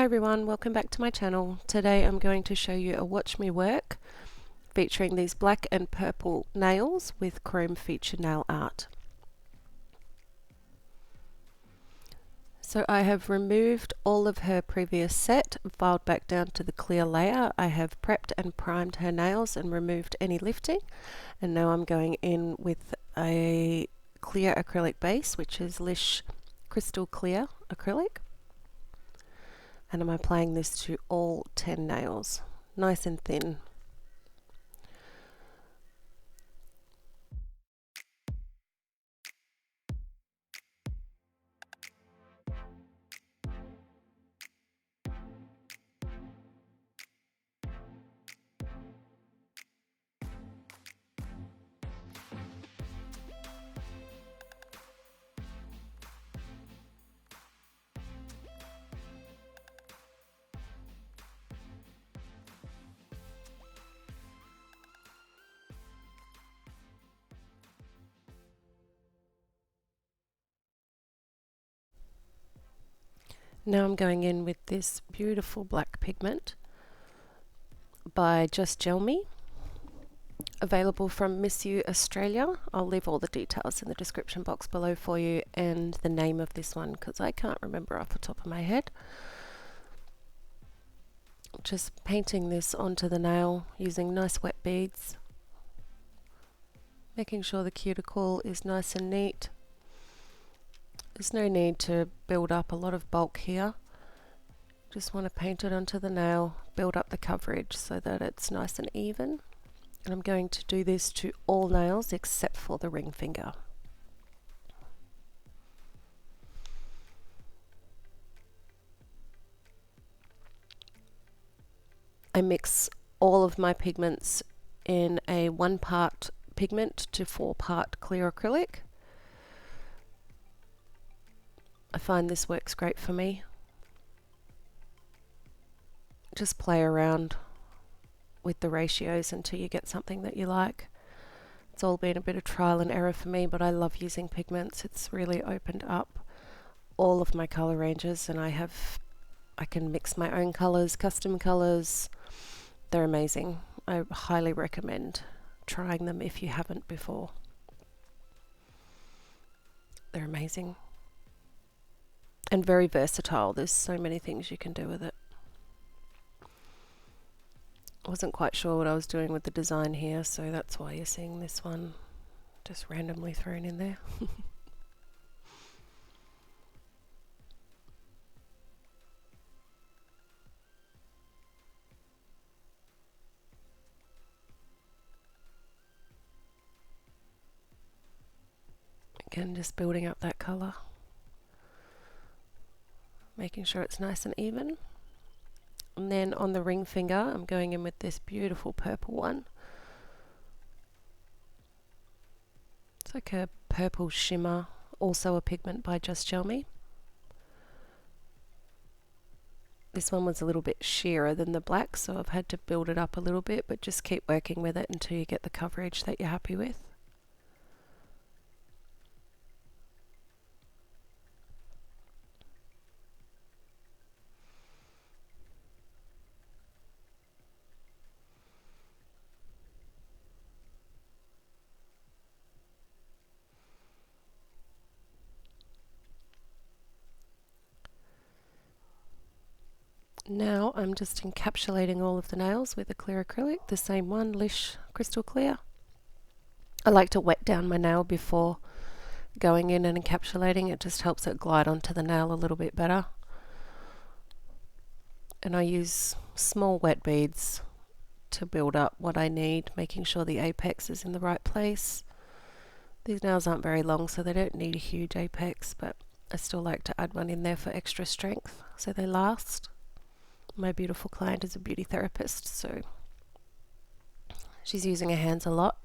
Hi everyone, welcome back to my channel. Today I'm going to show you a watch me work featuring these black and purple nails with chrome feature nail art. So I have removed all of her previous set, filed back down to the clear layer. I have prepped and primed her nails and removed any lifting, and now I'm going in with a clear acrylic base, which is Lish Crystal Clear Acrylic. And I'm applying this to all 10 nails, nice and thin. Now I'm going in with this beautiful black pigment by Just Gel Me, available from Miss You Australia. I'll leave all the details in the description box below for you, and the name of this one because I can't remember off the top of my head. Just painting this onto the nail using nice wet beads, making sure the cuticle is nice and neat. There's no need to build up a lot of bulk here. Just want to paint it onto the nail, build up the coverage so that it's nice and even. And I'm going to do this to all nails except for the ring finger. I mix all of my pigments in a 1-part pigment to 4-part clear acrylic. I find this works great for me. Just play around with the ratios until you get something that you like. It's all been a bit of trial and error for me, but I love using pigments. It's really opened up all of my color ranges, and I can mix my own colors, custom colors. They're amazing. I highly recommend trying them if you haven't before. They're amazing. And very versatile. There's so many things you can do with it. I wasn't quite sure what I was doing with the design here, so that's why you're seeing this one just randomly thrown in there. Again, just building up that colour, making sure it's nice and even. And then on the ring finger, I'm going in with this beautiful purple one. It's like a purple shimmer, also a pigment by Just Gel Me. This one was a little bit sheerer than the black, so I've had to build it up a little bit, but just keep working with it until you get the coverage that you're happy with. Now I'm just encapsulating all of the nails with a clear acrylic, the same one, Lish Crystal Clear. I like to wet down my nail before going in and encapsulating. It just helps it glide onto the nail a little bit better. And I use small wet beads to build up what I need, making sure the apex is in the right place. These nails aren't very long, so they don't need a huge apex, but I still like to add one in there for extra strength so they last. My beautiful client is a beauty therapist, so she's using her hands a lot.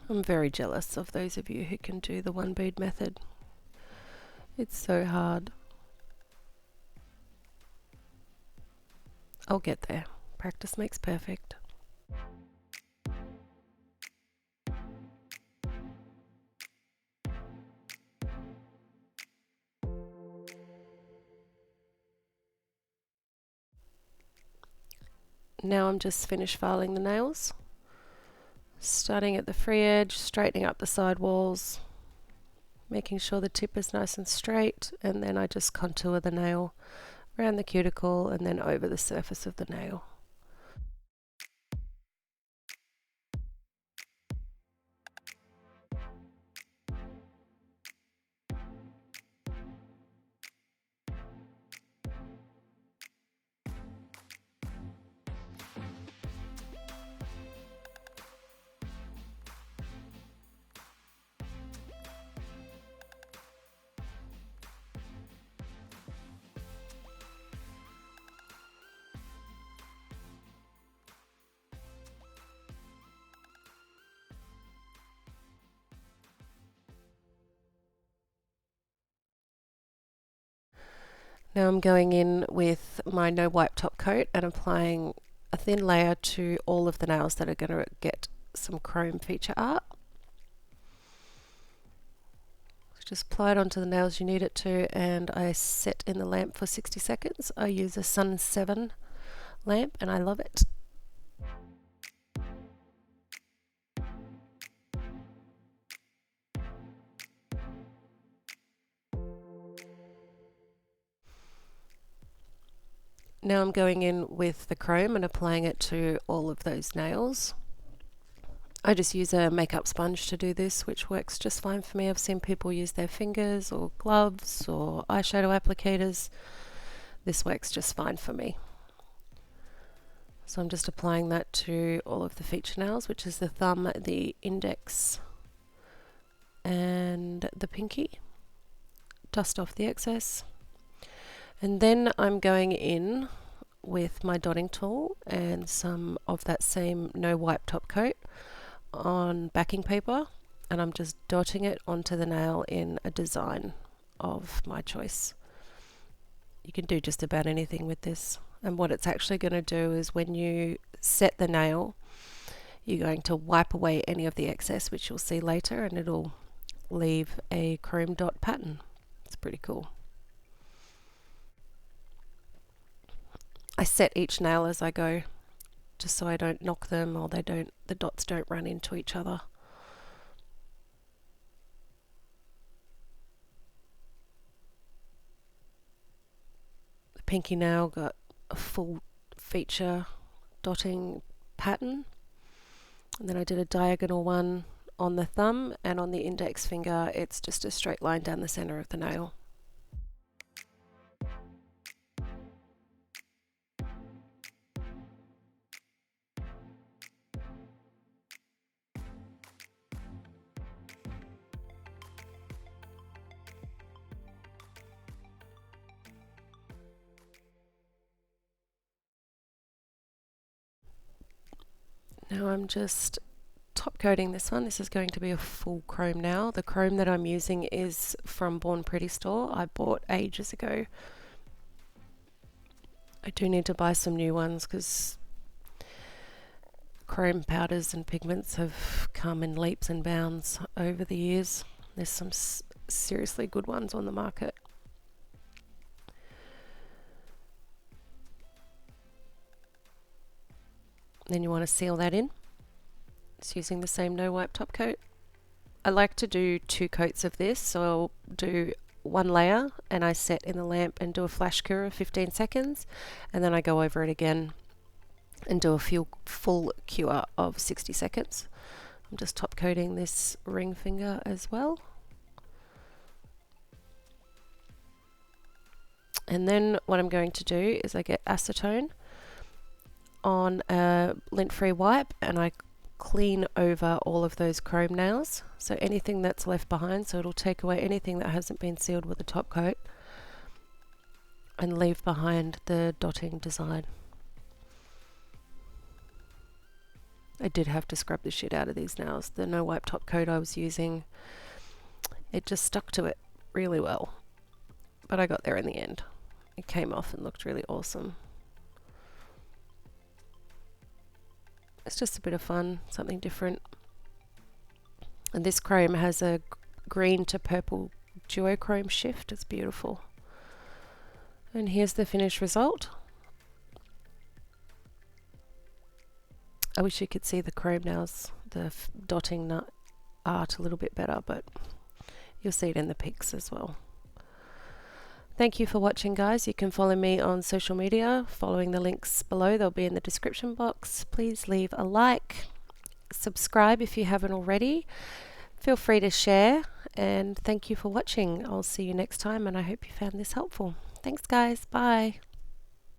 I'm very jealous of those of you who can do the one bead method. It's so hard. I'll get there. Practice makes perfect. Now I'm just finished filing the nails. Starting at the free edge, straightening up the side walls, making sure the tip is nice and straight, and then I just contour the nail around the cuticle and then over the surface of the nail. Now I'm going in with my no wipe top coat and applying a thin layer to all of the nails that are going to get some chrome feature art. Just apply it onto the nails you need it to, and I set in the lamp for 60 seconds. I use a Sun 7 lamp and I love it. Now I'm going in with the chrome and applying it to all of those nails. I just use a makeup sponge to do this, which works just fine for me. I've seen people use their fingers or gloves or eyeshadow applicators. This works just fine for me. So I'm just applying that to all of the feature nails, which is the thumb, the index, and the pinky. Dust off the excess. And then I'm going in with my dotting tool and some of that same no wipe top coat on backing paper, and I'm just dotting it onto the nail in a design of my choice. You can do just about anything with this, and what it's actually going to do is when you set the nail, you're going to wipe away any of the excess, which you'll see later, and it'll leave a chrome dot pattern. It's pretty cool. I set each nail as I go, just so I don't knock them or the dots don't run into each other. The pinky nail got a full feature dotting pattern, and then I did a diagonal one on the thumb, and on the index finger it's just a straight line down the center of the nail. Now I'm just top coating this one. This is going to be a full chrome now. The chrome that I'm using is from Born Pretty store. I bought ages ago. I do need to buy some new ones because chrome powders and pigments have come in leaps and bounds over the years. There's some seriously good ones on the market. Then you want to seal that in. It's using the same no wipe top coat. I like to do 2 coats of this, so I'll do one layer and I set in the lamp and do a flash cure of 15 seconds, and then I go over it again and do a full cure of 60 seconds. I'm just top coating this ring finger as well. And then what I'm going to do is I get acetone on a lint-free wipe and I clean over all of those chrome nails, so anything that's left behind, so it'll take away anything that hasn't been sealed with a top coat and leave behind the dotting design. I did have to scrub the shit out of these nails. The no wipe top coat I was using, it just stuck to it really well. But I got there in the end. It came off and looked really awesome. It's just a bit of fun, something different. And this chrome has a green to purple duochrome shift. It's beautiful. And here's the finished result. I wish you could see the chrome nails, the dotting nut art a little bit better, but you'll see it in the pics as well. Thank you for watching, guys. You can follow me on social media, following the links below. They'll be in the description box. Please leave a like, subscribe if you haven't already. Feel free to share, and thank you for watching. I'll see you next time, and I hope you found this helpful. Thanks, guys. Bye.